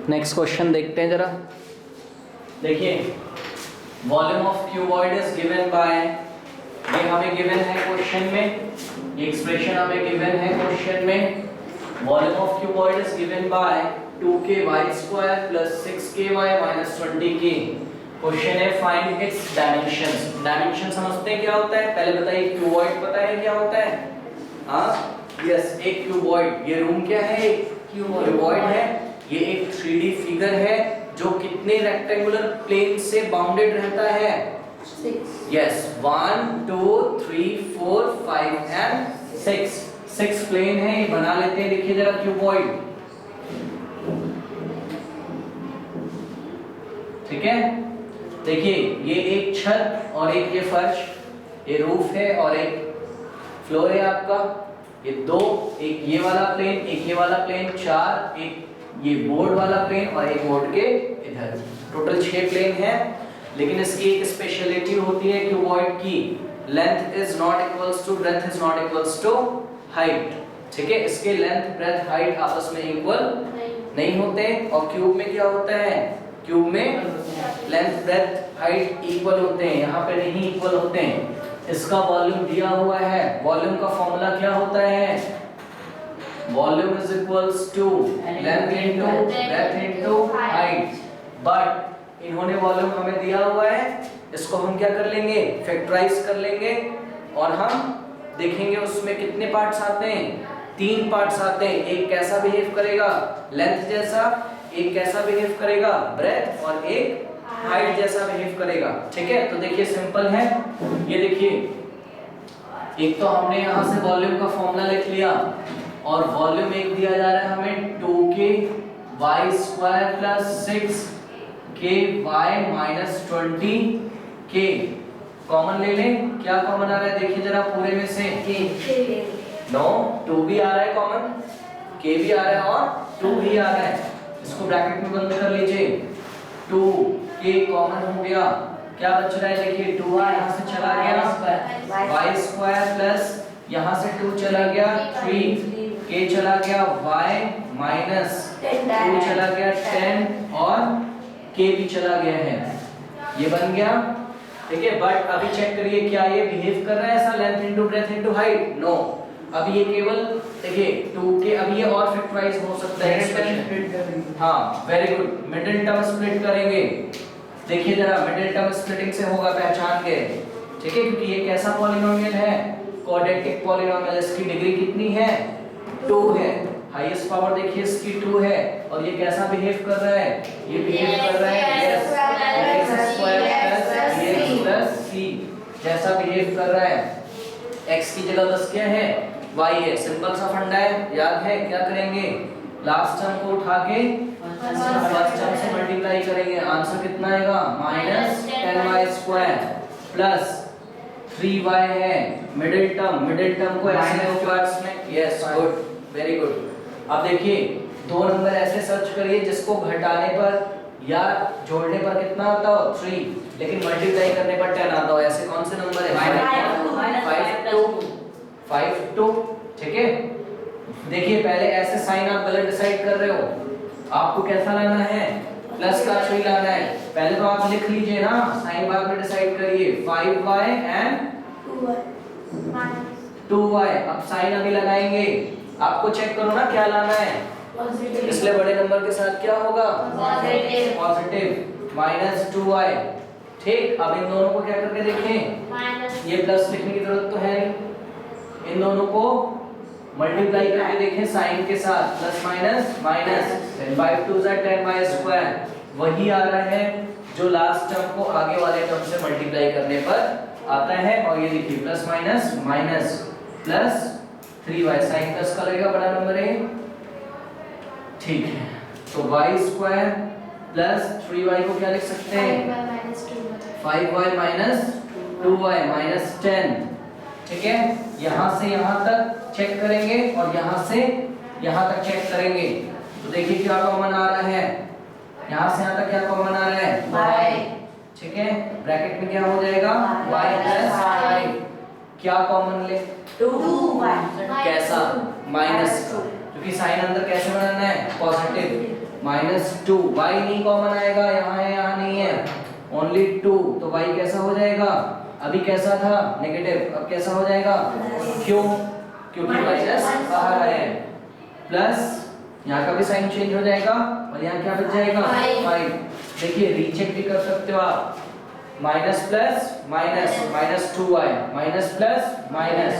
Next question देखते हैं जरा। देखिए volume of cuboid is given by, ये हमें गिवन है क्वेश्चन में, ये एक्सप्रेशन हमें गिवन है क्वेश्चन में। Volume of cuboid is given by 2ky² + 6ky - 20k। Question है फाइंड इट्स डायमेंशंस। डायमेंशन समझते हैं क्या होता है? पहले बताइए क्यूबॉइड पता है क्या होता है? हाँ यस, एक क्यूबॉइड, ये रूम क्या है? क्यूबॉइड है। ये एक 3D फिगर है जो कितने रेक्टेंगुलर प्लेन से बाउंडेड रहता है? 6। यस, 1 2 3 4 5 एंड 6 प्लेन है। ये बना लेते हैं, देखिए जरा क्यूबॉइड, ठीक है। देखिए ये एक छत और एक ये फर्श, ये रूफ है और एक फ्लोर है आपका। ये दो, एक ये वाला प्लेन, एक ये वाला प्लेन, 4, एक ये बोर्ड वाला प्लेन और एक बोर्ड के इधर, टोटल 6 प्लेन है। लेकिन इसकी एक स्पेशलिटी होती है क्यूबॉइड की, length is not equals to breadth is not equals to height, ठीक है। इसके लेंथ ब्रेड्थ हाइट आपस में इक्वल नहीं होते। और क्यूब में क्या होता है? क्यूब में लेंथ ब्रेड्थ हाइट इक्वल होते हैं, यहाँ पे नहीं इक्वल होते हैं। इसका वॉल्यूम दिया हुआ है, वॉल्यूम का फॉर्मूला क्या होता है? Volume is equals to length into breadth into height. But इन्होंने वॉल्यूम हमें दिया हुआ है, इसको हम क्या कर लेंगे? फैक्टराइज कर लेंगे और हम देखेंगे उसमें कितने पार्ट्स आते हैं। 3 पार्ट्स आते हैं। एक कैसा बिहेव करेगा? लेंथ जैसा, एक कैसा बिहेव करेगा? ब्रेड्थ, और एक हाइट जैसा बिहेव करेगा, ठीक है। तो देखिए सिंपल है, ये देखिए एक तो हमने यहाँ से वॉल्यूम का फॉर्मूला लिख लिया और वॉल्यूम एक दिया जा रहा है हमें 2ky² + 6ky - 20k। कॉमन ले लें, क्या कॉमन आ रहा है देखिए जरा पूरे में से? नो, 2 भी आ रहा है कॉमन, k भी आ रहा है और 2 भी आ रहा है। इसको ब्रैकेट में बंद कर लीजिए, 2k कॉमन हो गया, क्या बच रहा है? देखिए 2 यहाँ से चला गया, y² प्लस यहाँ से 2 चला गया 3, k चला गया y माइनस 2 चला गया 10 और k भी चला गया है, ये बन गया, ठीक है। बट अभी चेक करिए क्या ये बिहेव कर रहा है ऐसा length into breadth into height? No, अभी ये केवल देखिए 2k, अभी ये और फैक्टराइज हो सकता है एक्सप्रेशन। हाँ very good, middle term split करेंगे। देखिए जरा मिडिल टर्म स्प्लिटिंग से होगा, पहचान गए, ठीक है। क्योंकि ये कैसा पॉलिनोमियल है? Quadratic polynomial. इसकी डिग्री कितनी है? 2 है। हाईएस्ट पावर देखिए इसकी 2 है। और ये कैसा बिहेव कर रहा है? ये बिहेव कर रहा है x² + c जैसा बिहेव कर रहा है। x की जगह 10 क्या है? y है। सिंपल सा फंडा है, याद है? क्या करेंगे? लास्ट टर्म को उठा के फर्स्ट टर्म से मल्टीप्लाई करेंगे। आंसर कितना आएगा? -10y² प्लस 3y है। मिडिल टर्म को ऐसे स्क्वायर्स में, यस गुड, वेरी गुड। अब देखिए 2 नंबर ऐसे सर्च करिए जिसको घटाने पर या जोड़ने पर कितना आता हो? 3, लेकिन मल्टीप्लाई करने पर 10 आता हो। ऐसे कौन से नंबर है? 5 2, ठीक है। देखिए पहले ऐसे साइन आप गलत डिसाइड कर रहे हो, आपको कैसा लाना है? प्लस का 3 लाना है। पहले तो आप लिख लीजिए ना, साइन बाद में डिसाइड करिए। 5y and 2y। अब साइन अभी लगाएंगे, आपको चेक करो ना क्या लाना है। इसलिए बड़े नंबर के साथ क्या होगा? पॉजिटिव -2y, ठीक। अब इन दोनों को क्या करके देखें? ये प्लस लिखने की जरूरत तो है नहीं, इन दोनों को मल्टीप्लाई करके देखें साइन के साथ, प्लस माइनस माइनस, 5 2 10y²। वही आ रहा है जो लास्ट टर्म को आगे वाले टर्म से मल्टीप्लाई करने पर आता है। और ये देखिए plus minus minus plus 3y, sign plus का लगेगा बड़ा नंबर है, ठीक है। तो y² प्लस 3y को क्या लिख सकते हैं? 5y - 2y -10, ठीक है। यहाँ से यहाँ तक चेक करेंगे और यहाँ से यहाँ तक चेक करेंगे। तो देखिए क्या कॉमन आ रहा है? यहाँ से यहाँ तक क्या कॉमन आ रहा है? y, ठीक है। ब्रैकेट में क्या हो जाएगा? y + 5। क्या कॉमन ले? 2y। कैसा? -2, क्योंकि साइन अंदर कैसे बनाना है? पॉजिटिव। -2, y नहीं कॉमन आएगा, यहाँ है यहाँ नहीं है, ओनली 2, तो y कैसा हो जाएगा, अभी कैसा था नेगेटिव, अब कैसा हो जाएगा, क्यों, क्योंकि माइनस बाहर आया है, प्लस यहाँ का भी साइन चेंज हो जाएगा और यहाँ क्या बच जाएगा 5। देखिए रीचेक भी कर सकते हो आप, minus plus minus, -2y minus plus minus,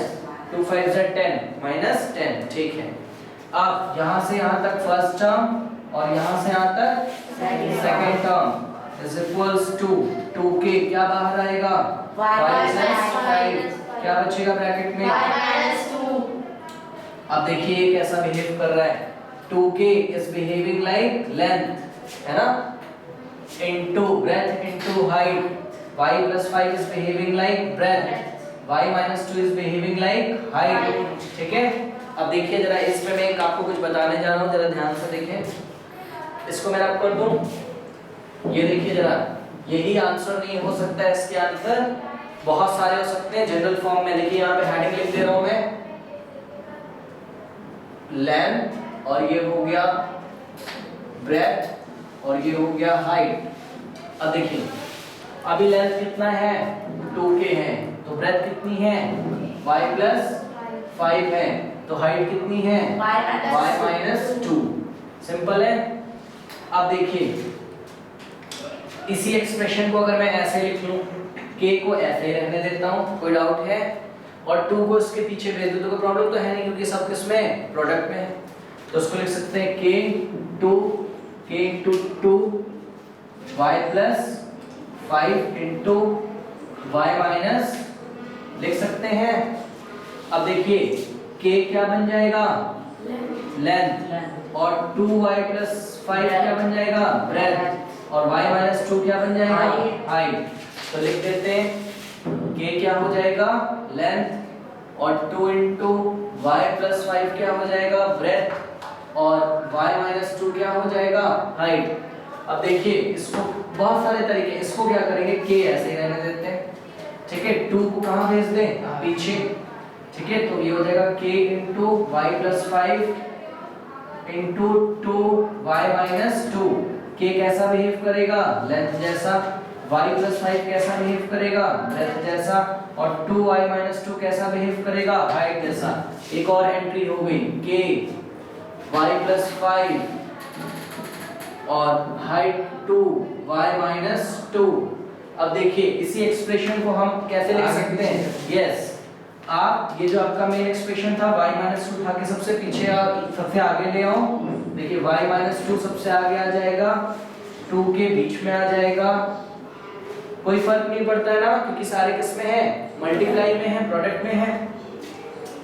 2 5 10 -10, ठीक है। अब यहाँ से यहाँ तक फर्स्ट टर्म और यहाँ से यहाँ तक second term is equals to 2k, क्या बाहर आएगा y+5, क्या बचेगा ब्रैकेट में y-2। अब देखिए ये कैसा बिहेव कर रहा है, 2k is behaving like length, है ना, into breadth into height, y+5 is behaving like breadth, y-2 is behaving like height, ठीक है। अब देखिए जरा इसमें मैं एक आपको कुछ बताने जा रहा हूँ, जरा ध्यान से देखें, इसको मैं आपको कर दूं, ये देखिए जरा, यही आंसर नहीं हो सकता है, इसके आंसर बहुत सारे हो सकते हैं जनरल फॉर्म में। देखिए यहाँ पे हेडिंग लिख दे रहा हूं मैं, लेंथ और ये हो गया ब्रेथ और ये हो गया हाइट। अब देखिए अभी लेंथ कितना है 2k है, तो ब्रेथ कितनी है y+5 है, तो हाइट कितनी है y-2, सिंपल है। अब देखिए इसी एक्सप्रेशन को अगर मैं ऐसे लिख लूं, k को ऐसे ही रहने देता हूं, कोई डाउट है, और 2 को इसके पीछे भेज दूं तो कोई प्रॉब्लम तो है नहीं, क्योंकि सब किसमें प्रोडक्ट में है, तो इसको लिख सकते हैं k into 2 y+5 into y- लिख सकते हैं। अब देखिए k क्या बन जाएगा लेंथ, और 2y+5 क्या बन जाएगा ब्रेथ, और y-2 क्या बन जाएगा हाइट। तो लिख देते हैं k क्या हो जाएगा लेंथ, और 2 into y+5 क्या हो जाएगा ब्रेथ, और y-2 क्या हो जाएगा हाइट। अब देखिए इसको बहुत सारे तरीके, इसको क्या करेंगे k ऐसे ही रहने देते हैं, ठीक है, 2 को कहाँ भेज दें पीछे, ठीक है, तो ये हो जाएगा k into y+5 into 2y-2, k कैसा बिहेव करेगा लेंथ जैसा, y+5 कैसा बिहेव करेगा ब्रेथ जैसा, और 2y-2 कैसा बिहेव करेगा हाइट जैसा। एक और एंट्री हो गई k y+5 और हाइट 2y-2। अब देखिए इसी एक्सप्रेशन को हम कैसे लिख सकते हैं, यस आप ये जो आपका मेन एक्सप्रेशन था y-2 उठा के सबसे पीछे सबसे आगे ले आओ, देखिए y-2 सबसे आगे आ जाएगा, 2 के बीच में आ जाएगा, कोई फर्क नहीं पड़ता है ना, क्योंकि सारे किस में है मल्टीप्लाई में है, प्रोडक्ट में है,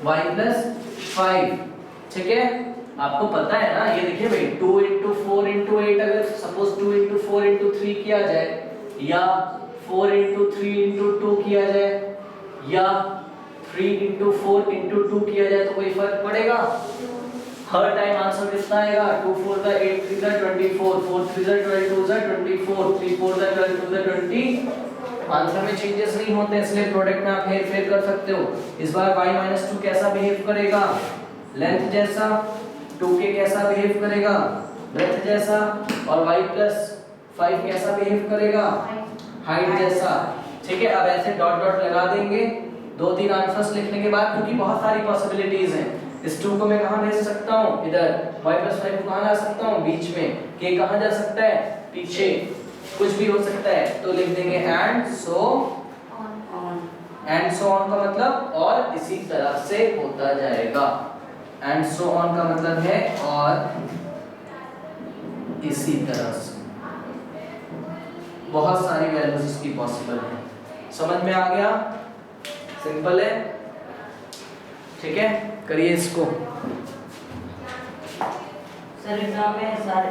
y+5, ठीक है। आपको पता है ना, ये देखिए भाई 2 into 4 into 8, अगर सपोज 2 into 4 into 3 किया जाए, या 4 into 3 into 2 किया जाए, या 3 into 4 into 2 किया जाए, तो कोई फर्क पड़ेगा, हर टाइम आंसर कितना आएगा 2 4 8 3 24, 4 3 12 2 24, 3 4 12 2 20, आंसर में चेंजेस नहीं होते, इसलिए प्रोडक्ट में आप हेर फेर कर सकते हो। इस बार y-2 कैसा बिहेव करेगा लेंथ जैसा, 2k कैसा बिहेव करेगा ब्रेथ जैसा, और y+5 कैसा बिहेव करेगा हाइट जैसा, ठीक है। अब ऐसे डॉट डॉट लगा देंगे 2-3 आंसर्स लिखने के बाद, क्योंकि बहुत सारी पॉसिबिलिटीज हैं। इस 2 को मैं कहां भेज सकता हूं इधर, y+5 को कहां ला सकता हूं बीच में, k कहां जा सकता है पीछे, कुछ भी हो सकता है, तो लिख देंगे एंड सो ऑन का मतलब और इसी तरह से होता जाएगा, एंड सो ऑन का मतलब है और इसी तरह से, बहुत सारी वैल्यूज इसकी पॉसिबल है। समझ में आ गया, सिंपल है, ठीक है, करिए इसको। सर एग्जाम में सारे